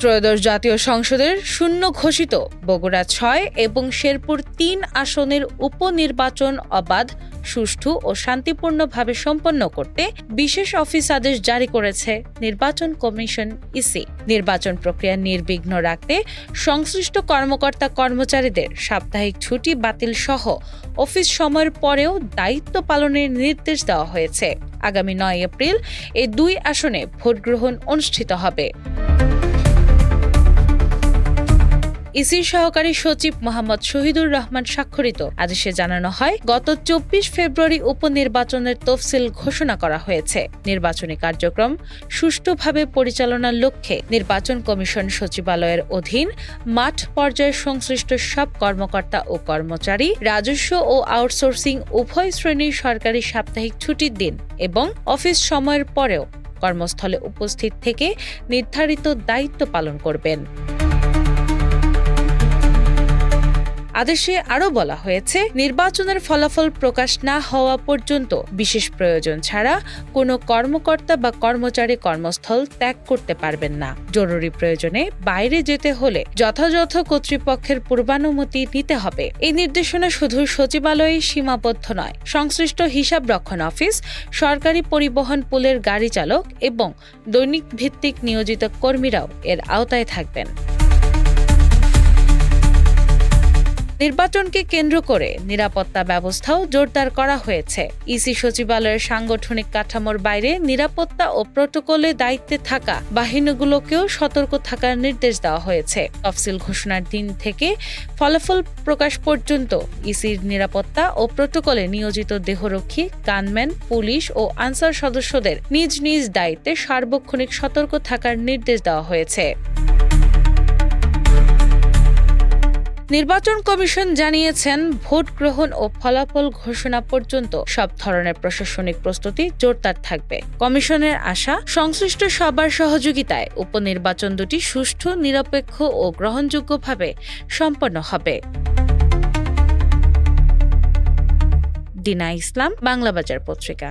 ত্রয়োদশ জাতীয় সংসদের শূন্য ঘোষিত বগুড়া ৬ এবং শেরপুর ৩ আসনের উপনির্বাচন অবাধ, সুষ্ঠু ও শান্তিপূর্ণভাবে সম্পন্ন করতে বিশেষ অফিস আদেশ জারি করেছে নির্বাচন কমিশন ইসি। নির্বাচন প্রক্রিয়া নির্বিঘ্ন রাখতে সংশ্লিষ্ট কর্মকর্তা কর্মচারীদের সাপ্তাহিক ছুটি বাতিল সহ অফিস সময়ের পরেও দায়িত্ব পালনের নির্দেশ দেওয়া হয়েছে। আগামী ৯ এপ্রিল এই ২ আসনে ভোট গ্রহণ অনুষ্ঠিত হবে। ইসির সহকারী সচিব মোহাম্মদ শহীদুর রহমান স্বাক্ষরিত আদেশে জানানো হয়, গত ২৪ ফেব্রুয়ারি উপনির্বাচনের তফসিল ঘোষণা করা হয়েছে। নির্বাচনী কার্যক্রম সুষ্ঠুভাবে পরিচালনার লক্ষ্যে নির্বাচন কমিশন সচিবালয়ের অধীন মাঠ পর্যায়ে সংশ্লিষ্ট সব কর্মকর্তা ও কর্মচারী, রাজস্ব ও আউটসোর্সিং উভয় শ্রেণীর সরকারি সাপ্তাহিক ছুটির দিন এবং অফিস সময়ের পরেও কর্মস্থলে উপস্থিত থেকে নির্ধারিত দায়িত্ব পালন করবেন। আদেশে আরও বলা হয়েছে, নির্বাচনের ফলাফল প্রকাশ না হওয়া পর্যন্ত বিশেষ প্রয়োজন ছাড়া কোনো কর্মকর্তা বা কর্মচারী কর্মস্থল ত্যাগ করতে পারবেন না। জরুরি প্রয়োজনে বাইরে যেতে হলে যথাযথ কর্তৃপক্ষের পূর্বানুমতি নিতে হবে। এই নির্দেশনা শুধু সচিবালয়ে সীমাবদ্ধ নয়, সংশ্লিষ্ট হিসাব রক্ষণ অফিস, সরকারি পরিবহন পুলের গাড়ি চালক এবং দৈনিক ভিত্তিক নিয়োজিত কর্মীরাও এর আওতায় থাকবেন। নির্বাচনকে কেন্দ্র করে নিরাপত্তা ব্যবস্থাও জোরদার করা হয়েছে। ইসি সচিবালয়ের সাংগঠনিক কাঠামোর বাইরে নিরাপত্তা ও প্রটোকলে দায়িত্বে থাকা বাহিনীগুলোকেও সতর্ক থাকার নির্দেশ দেওয়া হয়েছে। তফসিল ঘোষণার দিন থেকে ফলাফল প্রকাশ পর্যন্ত ইসির নিরাপত্তা ও প্রটোকলে নিয়োজিত দেহরক্ষী, গানম্যান, পুলিশ ও আনসার সদস্যদের নিজ নিজ দায়িত্বে সার্বক্ষণিক সতর্ক থাকার নির্দেশ দেওয়া হয়েছে। নির্বাচন কমিশন জানিয়েছেন, ভোট গ্রহণ ও ফলাফল ঘোষণা পর্যন্ত সব ধরনের প্রশাসনিক প্রস্তুতি জোরদার থাকবে। কমিশনের আশা, সংশ্লিষ্ট সবার সহযোগিতায় উপনির্বাচন দুটি সুষ্ঠু, নিরপেক্ষ ও গ্রহণযোগ্যভাবে সম্পন্ন হবে। ডিনা ইসলাম, বাংলাবাজার পত্রিকা।